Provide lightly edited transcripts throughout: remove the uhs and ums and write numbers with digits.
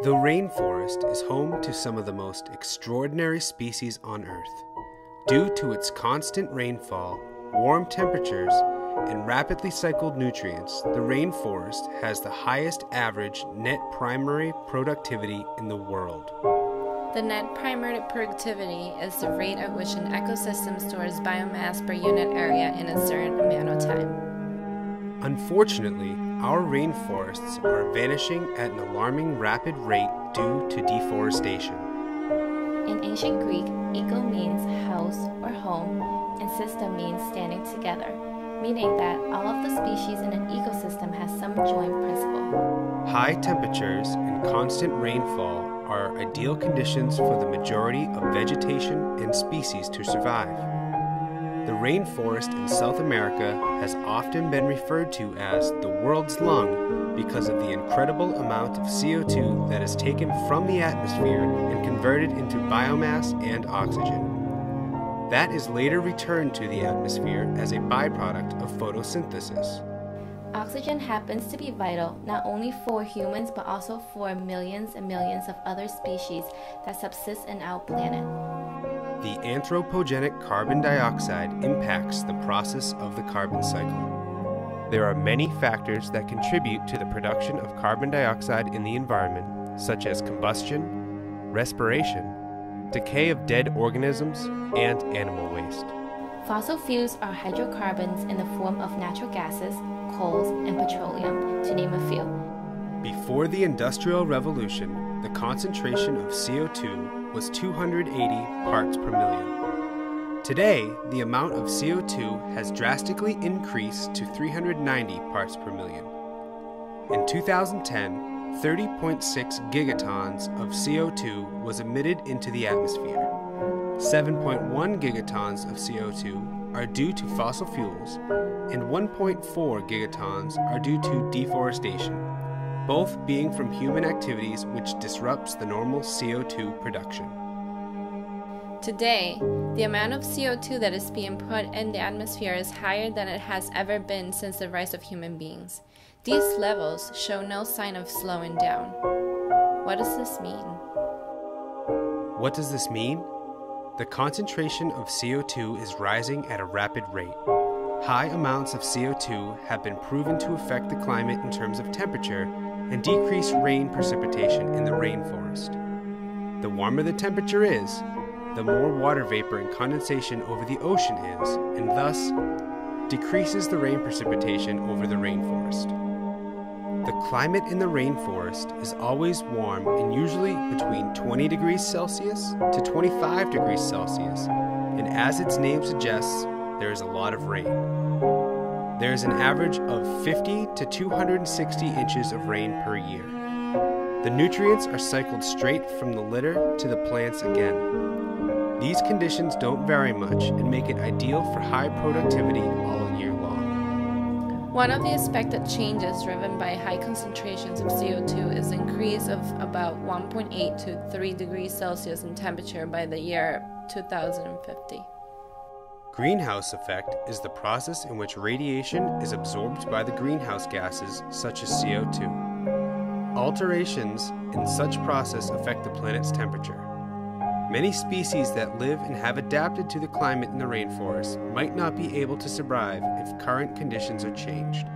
The rainforest is home to some of the most extraordinary species on Earth. Due to its constant rainfall, warm temperatures, and rapidly cycled nutrients, the rainforest has the highest average net primary productivity in the world. The net primary productivity is the rate at which an ecosystem stores biomass per unit area in a certain amount of time. Unfortunately, our rainforests are vanishing at an alarming rapid rate due to deforestation. In ancient Greek, eco means house or home, and system means standing together, meaning that all of the species in an ecosystem has some joint principle. High temperatures and constant rainfall are ideal conditions for the majority of vegetation and species to survive. The rainforest in South America has often been referred to as the world's lung because of the incredible amount of CO2 that is taken from the atmosphere and converted into biomass and oxygen. That is later returned to the atmosphere as a byproduct of photosynthesis. Oxygen happens to be vital not only for humans but also for millions and millions of other species that subsist in our planet. The anthropogenic carbon dioxide impacts the process of the carbon cycle. There are many factors that contribute to the production of carbon dioxide in the environment, such as combustion, respiration, decay of dead organisms, and animal waste. Fossil fuels are hydrocarbons in the form of natural gases, coals, and petroleum, to name a few. Before the Industrial Revolution, the concentration of CO2 was 280 parts per million. Today, the amount of CO2 has drastically increased to 390 parts per million. In 2010, 30.6 gigatons of CO2 was emitted into the atmosphere. 7.1 gigatons of CO2 are due to fossil fuels, and 1.4 gigatons are due to deforestation, both being from human activities which disrupts the normal CO2 production. Today, the amount of CO2 that is being put in the atmosphere is higher than it has ever been since the rise of human beings. These levels show no sign of slowing down. What does this mean? What does this mean? The concentration of CO2 is rising at a rapid rate. High amounts of CO2 have been proven to affect the climate in terms of temperature and decrease rain precipitation in the rainforest. The warmer the temperature is, the more water vapor and condensation over the ocean is, and thus decreases the rain precipitation over the rainforest. The climate in the rainforest is always warm and usually between 20 degrees Celsius to 25 degrees Celsius, and as its name suggests, there is a lot of rain. There is an average of 50 to 260 inches of rain per year. The nutrients are cycled straight from the litter to the plants again. These conditions don't vary much and make it ideal for high productivity all year long. One of the expected changes driven by high concentrations of CO2 is the increase of about 1.8 to 3 degrees Celsius in temperature by the year 2050. Greenhouse effect is the process in which radiation is absorbed by the greenhouse gases such as CO2. Alterations in such process affect the planet's temperature. Many species that live and have adapted to the climate in the rainforest might not be able to survive if current conditions are changed.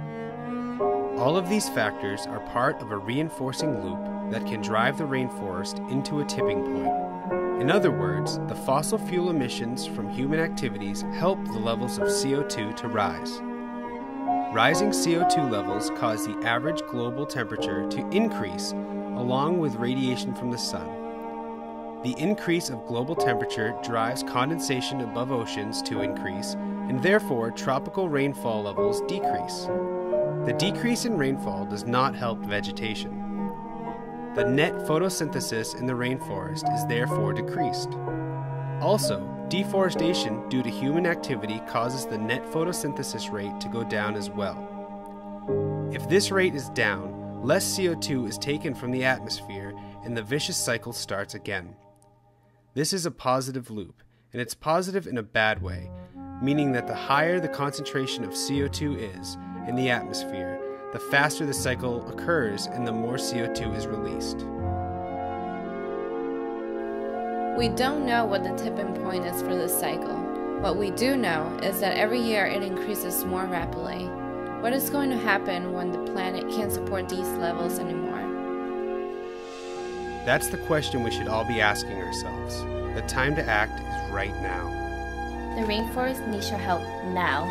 All of these factors are part of a reinforcing loop that can drive the rainforest into a tipping point. In other words, the fossil fuel emissions from human activities help the levels of CO2 to rise. Rising CO2 levels cause the average global temperature to increase along with radiation from the sun. The increase of global temperature drives condensation above oceans to increase, and therefore tropical rainfall levels decrease. The decrease in rainfall does not help vegetation. The net photosynthesis in the rainforest is therefore decreased. Also, deforestation due to human activity causes the net photosynthesis rate to go down as well. If this rate is down, less CO2 is taken from the atmosphere and the vicious cycle starts again. This is a positive loop, and it's positive in a bad way, meaning that the higher the concentration of CO2 is in the atmosphere, the faster the cycle occurs and the more CO2 is released. We don't know what the tipping point is for this cycle. What we do know is that every year it increases more rapidly. What is going to happen when the planet can't support these levels anymore? That's the question we should all be asking ourselves. The time to act is right now. The rainforest needs your help now.